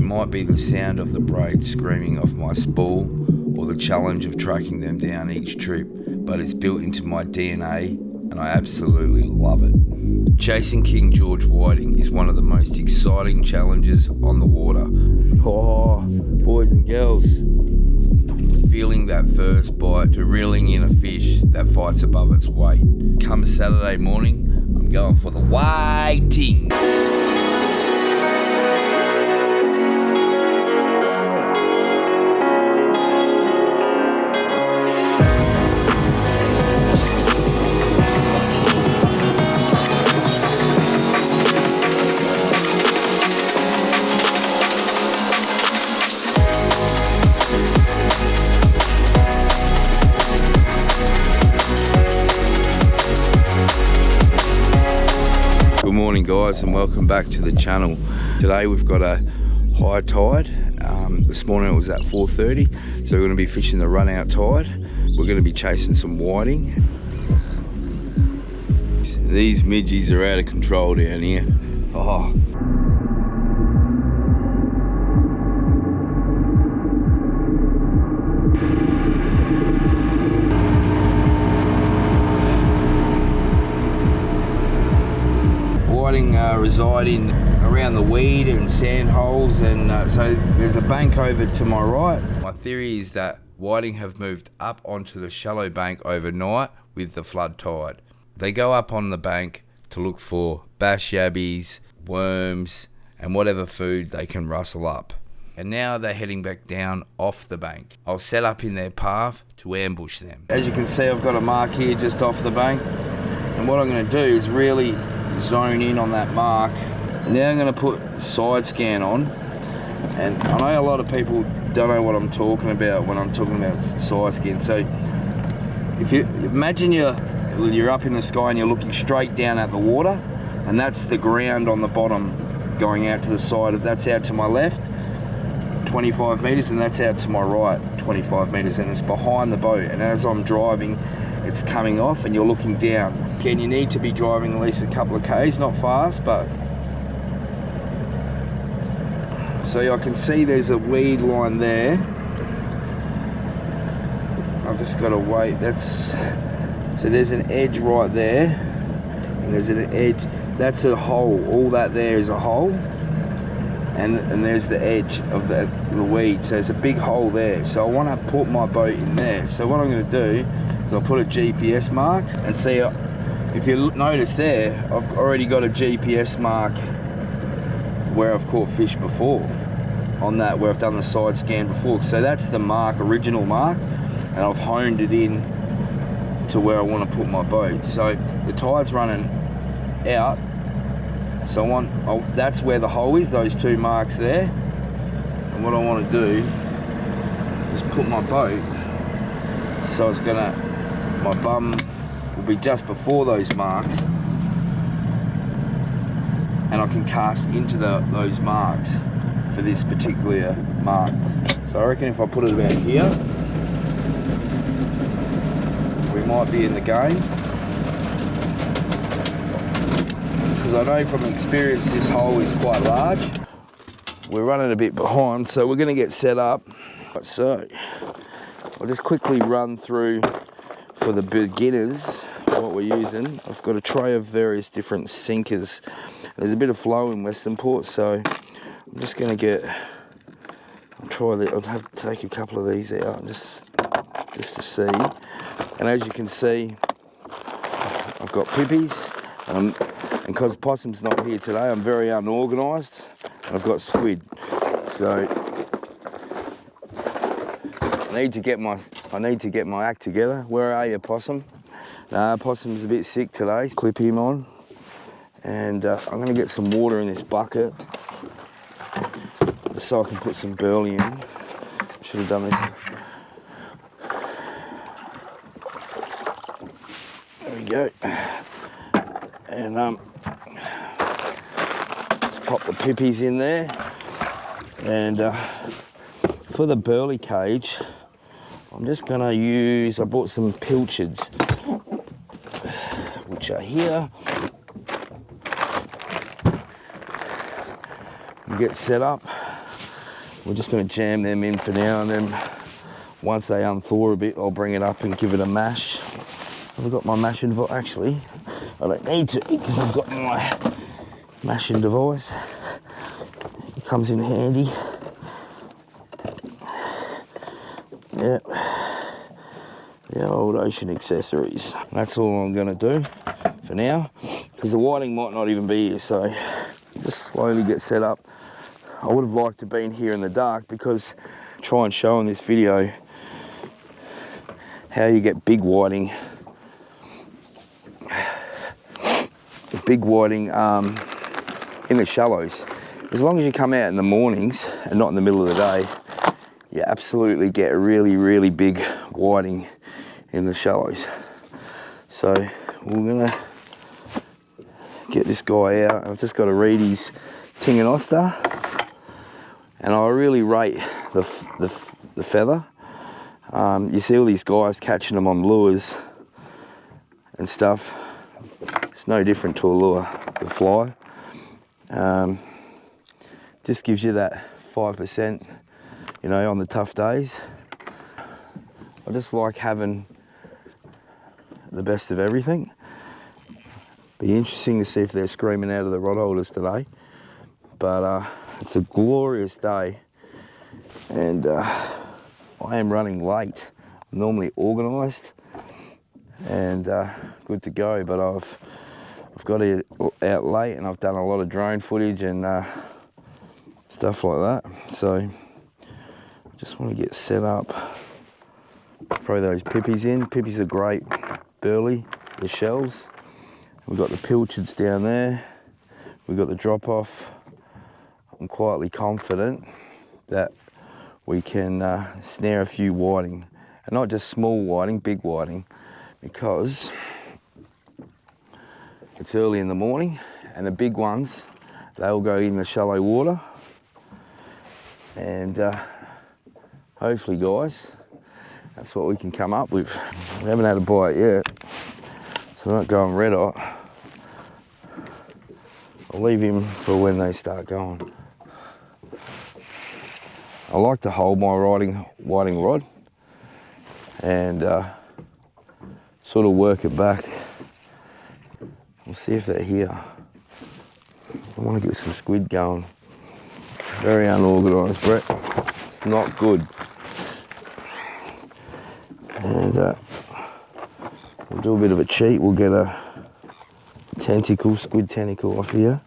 might be the sound of the braid screaming off my spool or the challenge of tracking them down each trip, but it's built into my DNA and I absolutely love it. Chasing King George whiting is one of the most exciting challenges on the water. Oh, boys and girls. Feeling that first bite to reeling in a fish that fights above its weight. Come Saturday morning, I'm going for the whiting. Good morning guys and welcome back to the channel. Today we've got a high tide. This morning it was at 4:30, so we're going to be fishing the run out tide. We're going to be chasing some whiting. These midgies are out of control down here. Oh. Reside in around the weed and sand holes, and so there's a bank over to my right. My theory is that whiting have moved up onto the shallow bank overnight with the flood tide. They go up on the bank to look for bass yabbies, worms and whatever food they can rustle up, and now they're heading back down off the bank. I'll set up in their path to ambush them. As you can see, I've got a mark here just off the bank, and what I'm going to do is really zone in on that mark. Now I'm going to put side scan on, and I know a lot of people don't know what I'm talking about when I'm talking about side scan. So if you imagine you're up in the sky and you're looking straight down at the water, and that's the ground on the bottom going out to the side. That's out to my left 25 meters, and that's out to my right 25 meters, and it's behind the boat, and as I'm driving it's coming off and you're looking down. Again, you need to be driving at least a couple of Ks, not fast, but so I can see there's a weed line there. I've just got to wait. So there's an edge right there, and there's an edge. That's a hole. All that there is a hole, and there's the edge of the weed. So there's a big hole there. So I want to put my boat in there. So what I'm going to do is I'll put a GPS mark, and see if you notice there, I've already got a GPS mark where I've caught fish before, on that where I've done the side scan before. So that's the mark, original mark, and I've honed it in to where I want to put my boat. So the tide's running out, so that's where the hole is, those two marks there. And what I want to do is put my boat so it's gonna, my bum will be just before those marks, and I can cast into those marks for this particular mark. So I reckon if I put it about here, we might be in the game, because I know from experience this hole is quite large. We're running a bit behind, so we're going to get set up. So I'll just quickly run through for the beginners what we're using. I've got a tray of various different sinkers. There's a bit of flow in Western Port, so I'm just going to I'll have to take a couple of these out just to see. And as you can see, I've got pipis, and because Possum's not here today, I'm very unorganised, and I've got squid. So I need to get my act together. Where are you, Possum? Possum's a bit sick today. Clip him on, and I'm going to get some water in this bucket so I can put some burley in. Should have done this. There we go. And let's pop the pippies in there. And for the burley cage, I'm just going to use, I bought some pilchards, which are here. Get set up. we're just going to jam them in for now, and then once they unthaw a bit, I'll bring it up and give it a mash. I've got my mashing device. Actually, I don't need to because I've got my mashing device. It comes in handy. Yeah, the old ocean accessories. That's all I'm going to do for now, because the whiting might not even be here, so just slowly get set up. I would have liked to have been here in the dark, because try and show in this video how you get big whiting in the shallows. As long as you come out in the mornings and not in the middle of the day, you absolutely get a really, really big whiting in the shallows. So we're gonna get this guy out. I've just got a Reedy's Tinganoster, and I really rate the feather. You see all these guys catching them on lures and stuff. It's no different to a lure, the fly. Just gives you that 5%, you know, on the tough days. I just like having the best of everything. Be interesting to see if they're screaming out of the rod holders today. But it's a glorious day, and I am running late. I'm normally organised and good to go, but I've got it out late, and I've done a lot of drone footage and stuff like that. So just want to get set up, throw those pipis in. Pipis are great, burley, the shells. We've got the pilchards down there. We've got the drop off. I'm quietly confident that we can snare a few whiting, and not just small whiting, big whiting, because it's early in the morning, and the big ones, they'll go in the shallow water. And hopefully, guys, that's what we can come up with. We haven't had a bite yet, so not going red hot. I'll leave him for when they start going. I like to hold my whiting rod and sort of work it back. We'll see if they're here. I want to get some squid going. Very unorganised, Brett. It's not good. And we'll do a bit of a cheat. We'll get a tentacle, squid tentacle off here.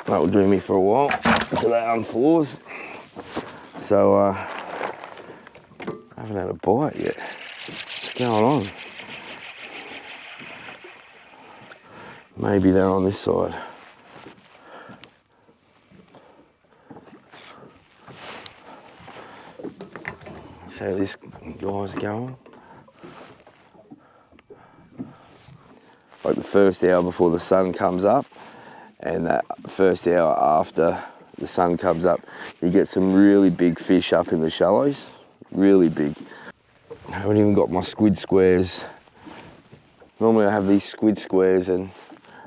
That will do me for a while until that unthaws. So I haven't had a bite yet. What's going on? Maybe they're on this side. See how this guy's going. Like the first hour before the sun comes up, and that first hour after the sun comes up, you get some really big fish up in the shallows. Really big. I haven't even got my squid squares. Normally I have these squid squares, and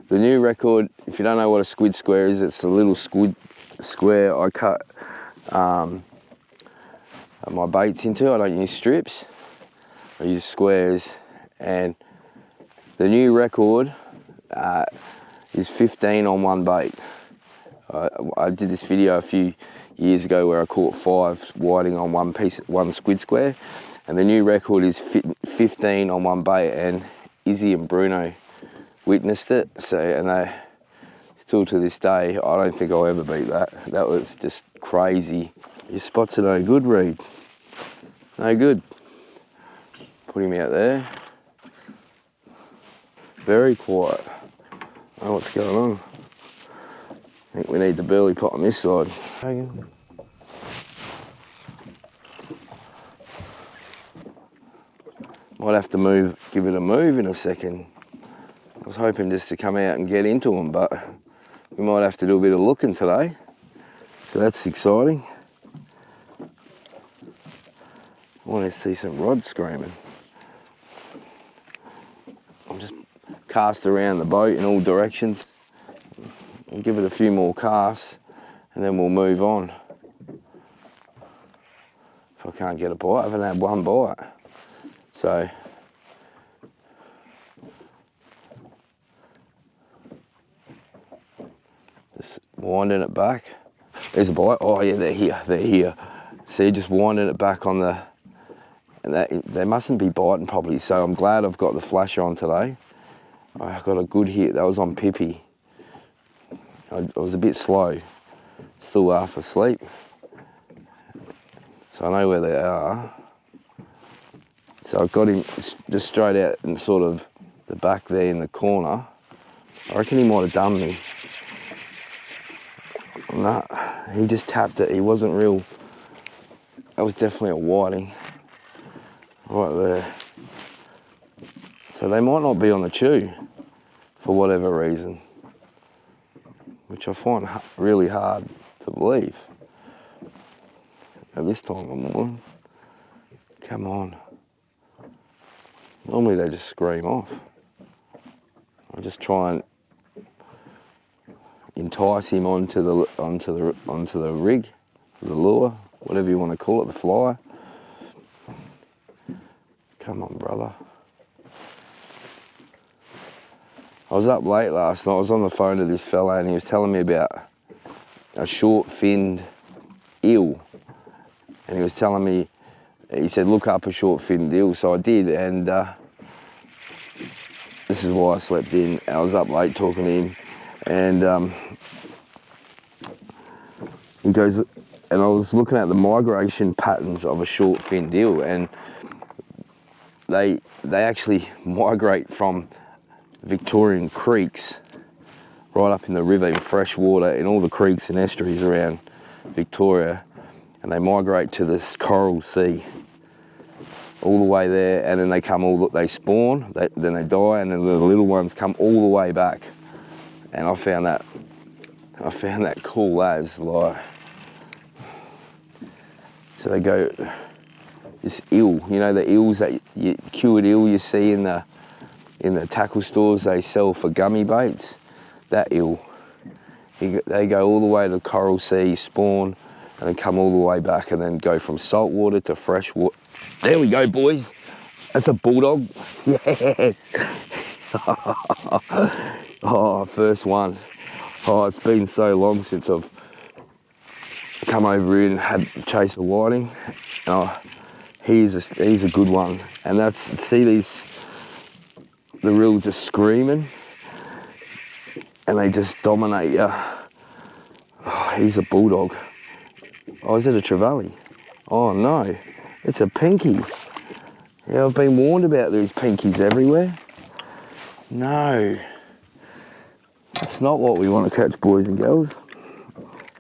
the new record, if you don't know what a squid square is, it's a little squid square I cut my baits into. I don't use strips, I use squares, and the new record is 15 on one bait. I did this video a few years ago where I caught 5 whiting on one squid square, and the new record is 15 on one bait, and Izzy and Bruno witnessed it. So, and they still to this day, I don't think I'll ever beat that. That was just crazy. Your spots are no good, Reed. No good. Put him out there. Very quiet. I don't know what's going on. I think we need the burley pot on this side. Might have to give it a move in a second. I was hoping just to come out and get into them, but we might have to do a bit of looking today. So that's exciting. I want to see some rods screaming. I'll just cast around the boat in all directions. We'll give it a few more casts and then we'll move on. I can't get a bite. I haven't had one bite. So just winding it back. There's a bite. Oh yeah, they're here. See, just winding it back on the, and they mustn't be biting properly. So I'm glad I've got the flasher on today. I got a good hit. That was on Pippi. I was a bit slow, still half asleep. So I know where they are. So I got him just straight out in sort of the back there in the corner. I reckon he might have done me. Nah, he just tapped it. He wasn't real. That was definitely a whiting right there. So they might not be on the chew for whatever reason, which I find really hard to believe at this time of morning. Come on. Normally they just scream off. I just try and entice him onto the rig, the lure, whatever you want to call it, the fly. Come on, brother. I was up late last night. I was on the phone to this fella and he was telling me about a short-finned eel. And he was telling me, he said, look up a short-finned eel. So I did, and this is why I slept in. I was up late talking to him, and he goes, and I was looking at the migration patterns of a short-finned eel, and they actually migrate from Victorian creeks right up in the river, in fresh water, in all the creeks and estuaries around Victoria, and they migrate to this coral sea all the way there, and then they spawn, then they die, and then the little ones come all the way back. And I found that cool as, like, so they go, this eel, you know, the eels cured eel you see in the tackle stores they sell for gummy baits, that eel, they go all the way to the coral sea, spawn, and then come all the way back, and then go from salt water to fresh water. There we go, boys. That's a bulldog. Yes. Oh, first one. Oh, it's been so long since I've come over here and had chase a whiting. Oh, he's a good one. And see the reel just screaming, and they just dominate you. Oh, he's a bulldog. Oh, is it a trevally? Oh no, it's a pinky. Yeah, I've been warned about these pinkies everywhere. No, that's not what we want to catch, boys and girls.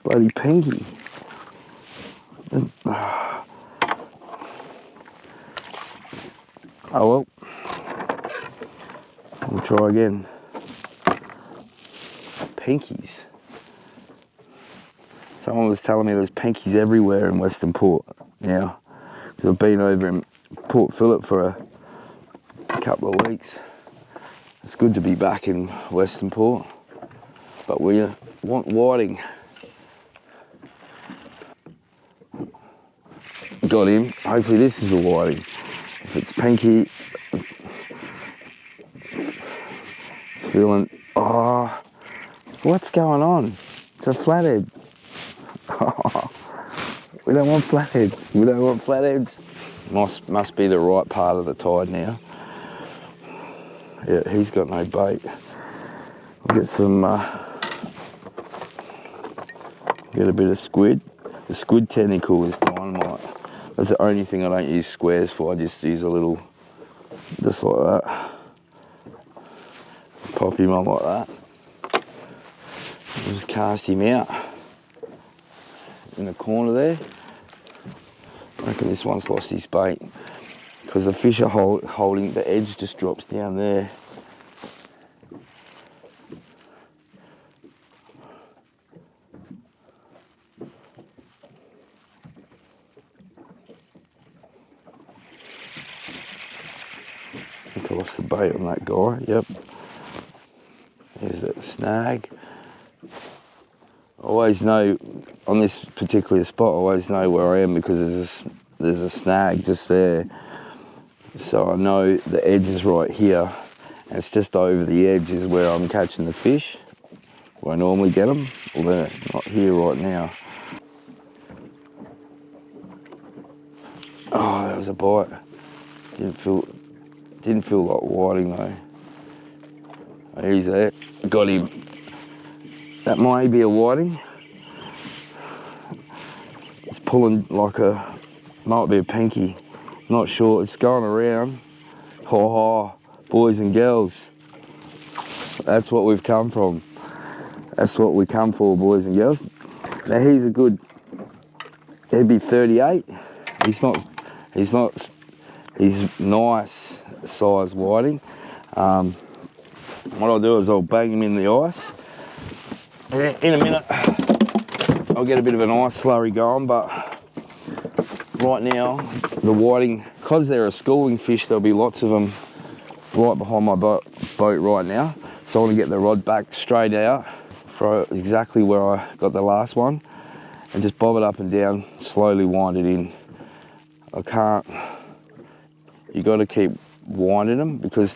Bloody pinky. Oh well, we'll try again. Pinkies. Someone was telling me there's pinkies everywhere in Western Port now, because I've been over in Port Phillip for a couple of weeks. It's good to be back in Western Port, but we want whiting. Got him. Hopefully this is a whiting. If it's pinky, feeling, oh, what's going on? It's a flathead. Oh, we don't want flatheads. We don't want flatheads. Must be the right part of the tide now. Yeah, he's got no bait. I'll get some, get a bit of squid. The squid tentacle is dynamite. That's the only thing I don't use squares for. I just use a little, just like that. Pop him on like that. Just cast him out in the corner there. I reckon this one's lost his bait because the fish are holding, the edge just drops down there. I think I lost the bait on that guy, yep. There's that snag. I always know, on this particular spot, I always know where I am because there's there's a snag just there. So I know the edge is right here, and it's just over the edge is where I'm catching the fish, where I normally get them, although not here right now. Oh, that was a bite. Didn't feel like whiting though. Oh, he's there. Got him. That might be a whiting. It's pulling like might be a pinky. Not sure. It's going around. Ha ha, boys and girls. That's what we've come from. That's what we come for, boys and girls. Now he'd be 38. He's nice size whiting. What I'll do is I'll bang him in the ice. In a minute, I'll get a bit of an ice slurry going, but right now, the whiting, because they're a schooling fish, there'll be lots of them right behind my boat right now. So I want to get the rod back straight out, throw it exactly where I got the last one, and just bob it up and down, slowly wind it in. You got to keep winding them, because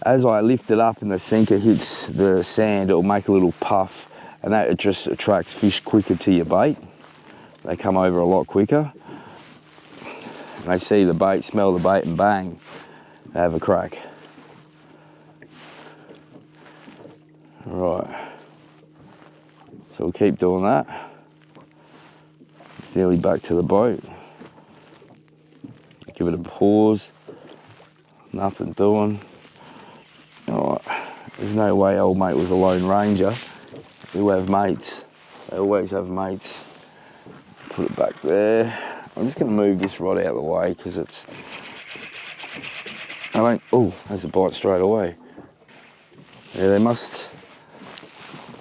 as I lift it up and the sinker hits the sand, it'll make a little puff, and that just attracts fish quicker to your bait. They come over a lot quicker. And they see the bait, smell the bait, and bang, they have a crack. Right. So we'll keep doing that. It's nearly back to the boat. Give it a pause. Nothing doing. Alright. There's no way old mate was a lone ranger. He'll have mates. They always have mates. Put it back there. I'm just going to move this rod out of the way because it's... Oh, there's a bite straight away. Yeah, they must...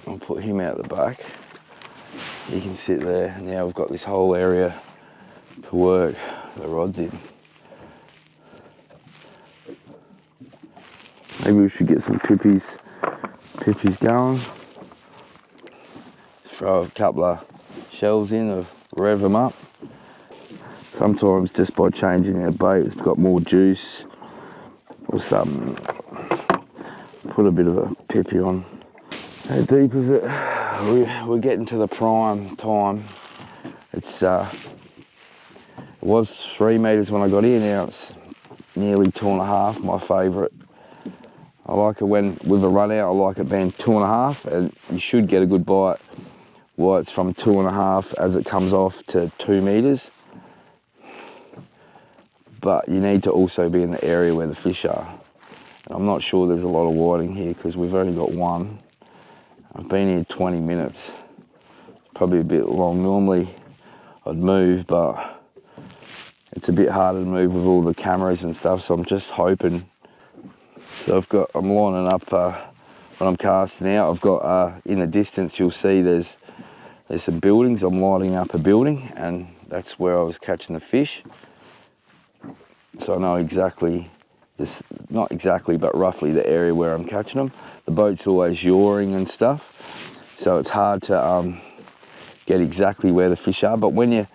I'll put him out the back. He can sit there. Now we've got this whole area to work the rods in. Maybe we should get some pipis going. Just throw a couple of shells in to rev them up. Sometimes just by changing our bait, it's got more juice or something. Put a bit of a pippy on. How deep is it? We're getting to the prime time. It was 3 metres when I got here, now it's nearly 2.5, my favourite. I like it when, with a run out, I like it being 2.5, and you should get a good bite. Well, it's from 2.5 as it comes off to 2 metres. But you need to also be in the area where the fish are. And I'm not sure there's a lot of whiting here because we've only got one. I've been here 20 minutes. Probably a bit long. Normally I'd move, but it's a bit harder to move with all the cameras and stuff, so I'm just hoping. So I'm lining up when I'm casting out. I've got in the distance you'll see there's some buildings. I'm lining up a building, and that's where I was catching the fish. So I know exactly, not exactly, but roughly the area where I'm catching them. The boat's always yawing and stuff, so it's hard to get exactly where the fish are. But when you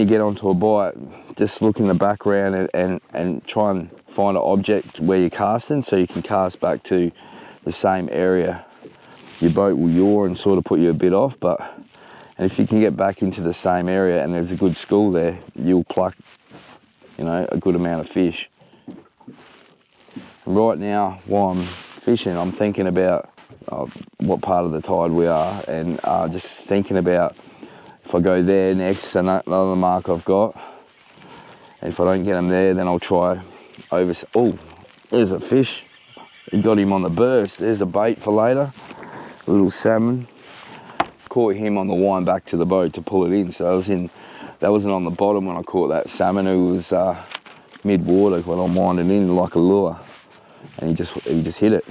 get onto a bite, just look in the background and try and find an object where you're casting, so you can cast back to the same area. Your boat will yaw and sort of put you a bit off, and if you can get back into the same area and there's a good school there, you'll pluck, a good amount of fish. And right now, while I'm fishing, I'm thinking about what part of the tide we are, and just thinking about if I go there next, another mark I've got, and if I don't get them there, then I'll try over. Oh, there's a fish. You got him on the burst. There's a bait for later. A little salmon. Caught him on the wind back to the boat to pull it in. So that wasn't on the bottom when I caught that salmon. It was mid-water when I'm winding in like a lure, and he just hit it.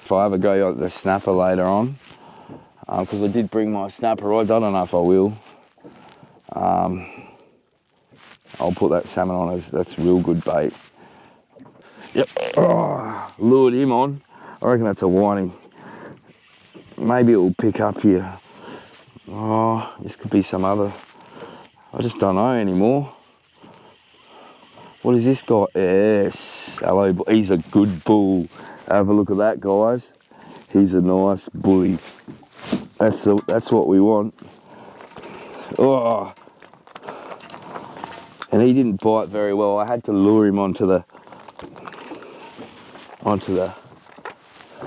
If I ever go at the snapper later on, because I did bring my snapper rods, I don't know if I will. I'll put that salmon on that's real good bait. Yep, lured him on. I reckon that's a whiting. Maybe it will pick up here. Oh, this could be some other I just don't know anymore. What is this guy? Yes, hello, he's a good bull. Have a look at that, guys. He's a nice bully. That's what we want. Oh, and he didn't bite very well. I had to lure him onto the.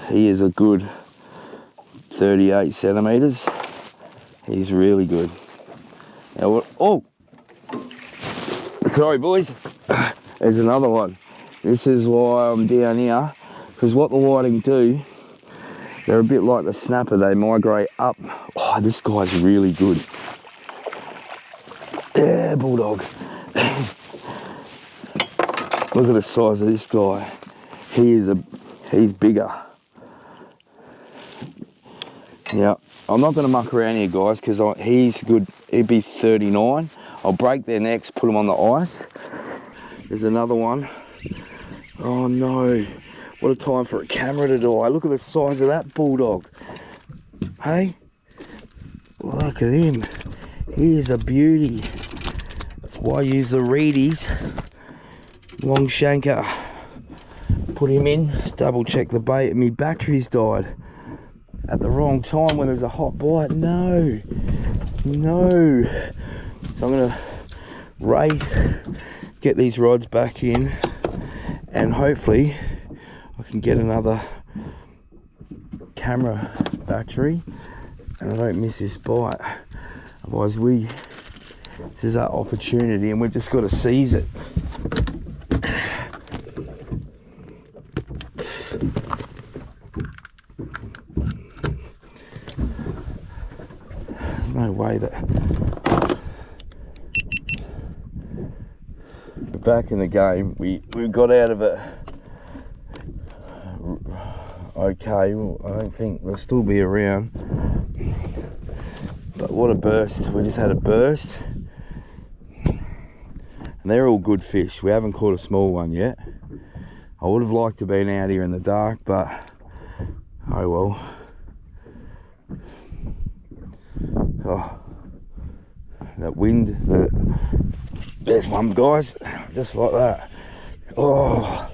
He is a good 38 centimeters. He's really good. Now what? Oh, sorry, boys. There's another one. This is why I'm down here, because what the whiting do, they're a bit like the snapper. They migrate up. Oh, this guy's really good. Yeah, bulldog. Look at the size of this guy. He's bigger. Yeah, I'm not going to muck around here, guys, because he's good. He'd be 39. I'll break their necks, put them on the ice. There's another one. Oh no, what a time for a camera to die. Look at the size of that bulldog. Hey, look at him. He is a beauty. That's why I use the Reedies. Long shanker. Put him in, double check the bait, and my batteries died at the wrong time when there's a hot bite. No. So I'm gonna race, get these rods back in, and hopefully I can get another camera battery and I don't miss this bite. Otherwise this is our opportunity and we've just got to seize it. There's no way that we're back in the game. We got out of it okay. Well, I don't think they'll still be around, but what a burst. We just had a burst and they're all good fish. We haven't caught a small one yet. I would have liked to have been out here in the dark, but oh well. Oh, that wind, there's one, guys, just like that. Oh,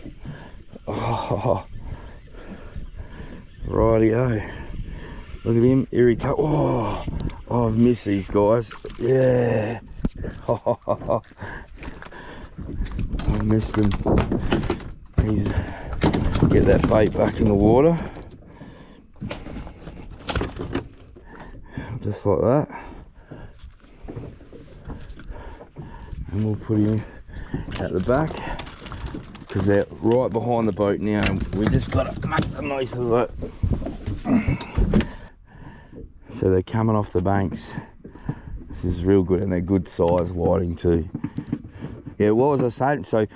rightio. Look at him, here he comes. Oh, I've missed these guys. Yeah. I missed him. Get that bait back in the water. Just like that. And we'll put him at the back because they're right behind the boat now and we just got to make the most of it. So they're coming off the banks. This is real good and they're good size whiting too. Yeah, what was I saying? So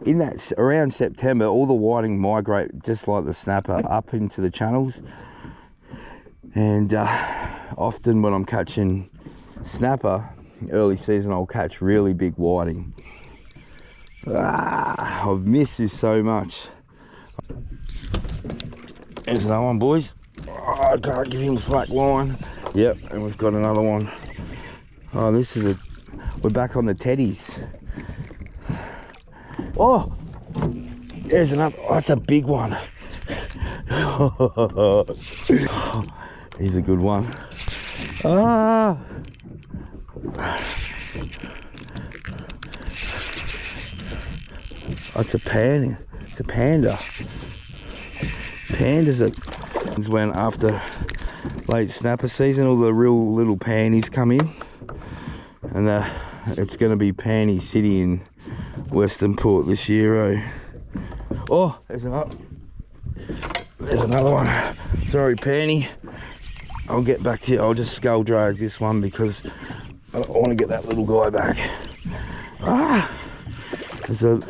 in that around September, all the whiting migrate just like the snapper up into the channels, and often when I'm catching snapper early season, I'll catch really big whiting. I've missed this so much. There's another one, boys. Oh, I can't give him a slack line. Yep, and we've got another one. Oh, we're back on the teddies. Oh, there's another. Oh, that's a big one. He's a good one. It's a panda. It's a panda. Pandas are when after late snapper season, all the real little panties come in, and it's going to be Panty City in Western Port this year. Eh? Oh, there's another one. Sorry, Panty. I'll get back to you. I'll just scull drag this one because I want to get that little guy back. Alright, so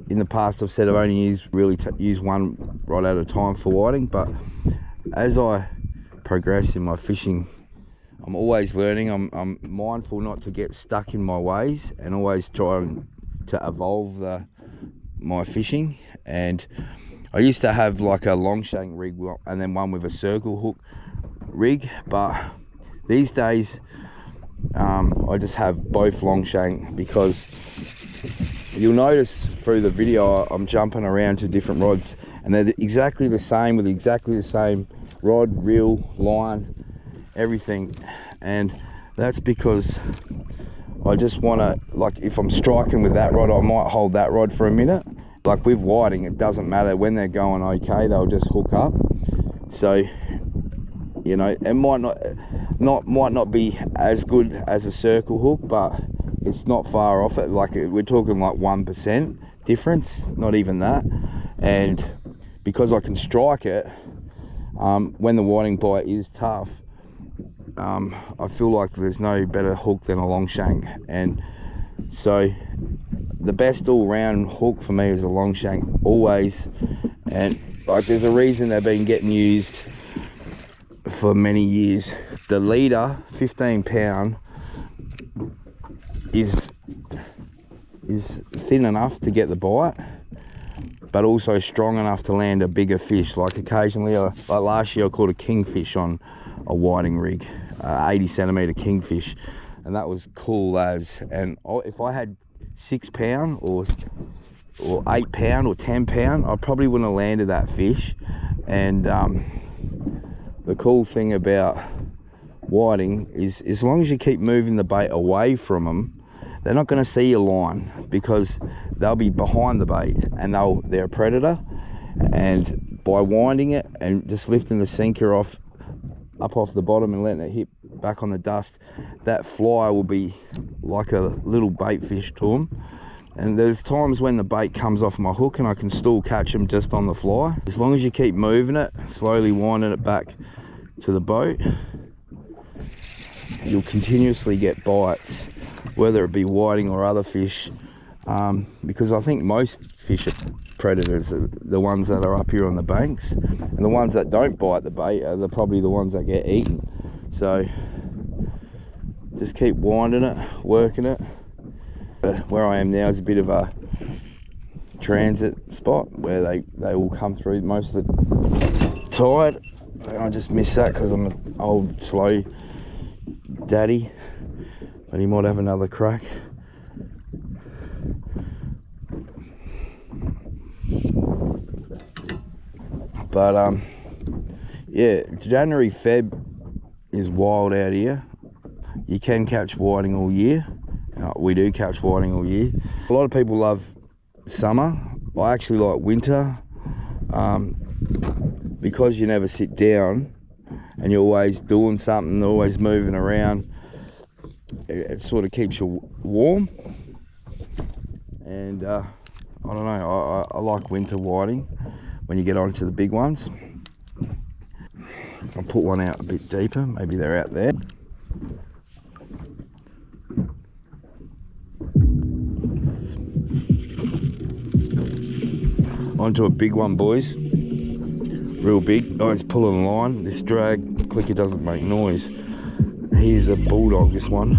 in the past I've said I've only used one rod at a time for whiting, but as I progress in my fishing, I'm always learning. I'm mindful not to get stuck in my ways and always trying to evolve my fishing. And I used to have like a long shank rig and then one with a circle hook. rig, but these days I just have both long shank, because you'll notice through the video I'm jumping around to different rods, and they're exactly the same with exactly the same rod, reel, line, everything. And that's because I just want to, like, if I'm striking with that rod, I might hold that rod for a minute. Like with whiting, it doesn't matter. When they're going okay, they'll just hook up. So, you know, it might not be as good as a circle hook, but it's not far off it. Like, we're talking like 1% difference, not even that. And because I can strike it when the whiting bite is tough, I feel like there's no better hook than a long shank. And so the best all-round hook for me is a long shank, always. And like, there's a reason they've been getting used for many years. The leader, 15 pound, is thin enough to get the bite, but also strong enough to land a bigger fish. Like occasionally, like last year I caught a kingfish on a whiting rig, 80 centimetre kingfish, and that was cool as. And if I had 6 pound or 8 pound or 10 pound, I probably wouldn't have landed that fish. And the cool thing about whiting is, as long as you keep moving the bait away from them, they're not going to see your line, because they'll be behind the bait and they're a predator. And by winding it and just lifting the sinker up off the bottom and letting it hit back on the dust, that fly will be like a little bait fish to them. And there's times when the bait comes off my hook and I can still catch them just on the fly. As long as you keep moving it, slowly winding it back to the boat, you'll continuously get bites, whether it be whiting or other fish, because I think most fish are predators, the ones that are up here on the banks, and the ones that don't bite the bait are probably the ones that get eaten. So just keep winding it, working it. But where I am now is a bit of a transit spot where they will come through most of the tide. I just miss that because I'm an old slow daddy, but he might have another crack. But yeah, January, Feb is wild out here. You can catch whiting all year. We do catch whiting all year. A lot of people love summer. I actually like winter, because you never sit down and you're always doing something, always moving around. It sort of keeps you warm. And I don't know, I like winter whiting when you get onto the big ones. I'll put one out a bit deeper, maybe they're out there. Onto a big one, boys. Real big. Oh, it's pulling a line. This drag clicker doesn't make noise. Here's a bulldog, this one.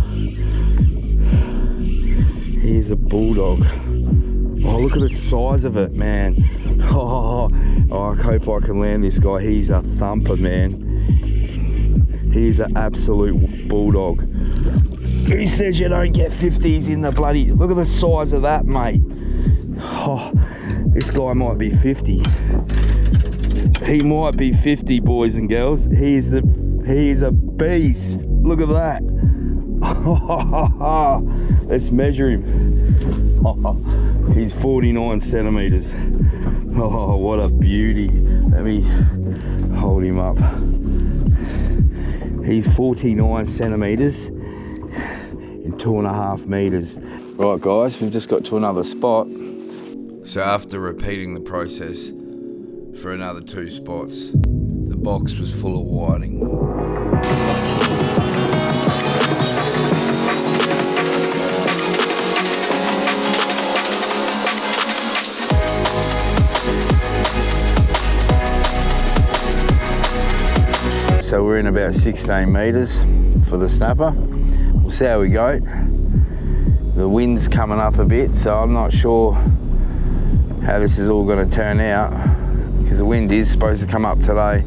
Here's a bulldog. Oh, look at the size of it, man. Oh, I hope I can land this guy. He's a thumper, man. He's an absolute bulldog. Who says you don't get 50s in the bloody... Look at the size of that, mate. Oh, this guy might be 50. He might be 50, boys and girls. He's a beast. Look at that. Let's measure him. He's 49 centimeters. Oh, what a beauty. Let me hold him up. He's 49 centimeters in 2.5 meters. Right, guys, we've just got to another spot. So after repeating the process for another 2 spots, the box was full of whiting. So we're in about 16 meters for the snapper. We'll see how we go. The wind's coming up a bit, so I'm not sure how this is all going to turn out, because the wind is supposed to come up today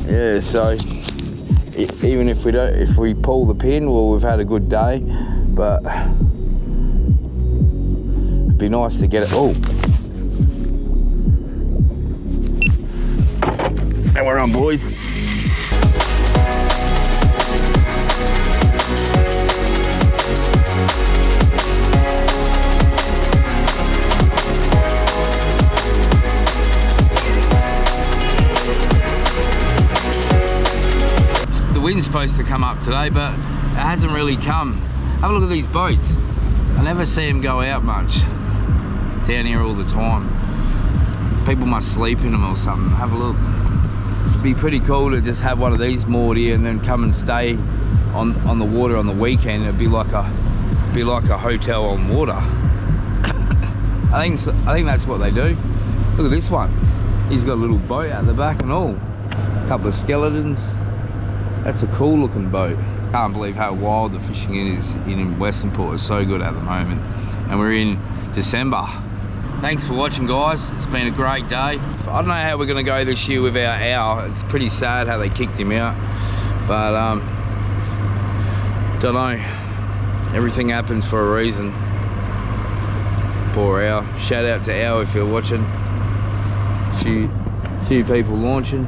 Yeah, so even if we pull the pin, well, we've had a good day, but it'd be nice to get it. Oh, and we're on, boys. The wind's supposed to come up today, but it hasn't really come. Have a look at these boats. I never see them go out much. Down here all the time. People must sleep in them or something. Have a look. It'd be pretty cool to just have one of these moored here and then come and stay on the water on the weekend. It'd be like a hotel on water. I think that's what they do. Look at this one. He's got a little boat out the back and all. A couple of skeletons. That's a cool looking boat. Can't believe how wild the fishing is in Western Port. It's so good at the moment. And we're in December. Thanks for watching, guys. It's been a great day. I don't know how we're gonna go this year with our owl. It's pretty sad how they kicked him out. But don't know. Everything happens for a reason. Poor owl. Shout out to Owl if you're watching. Few people launching.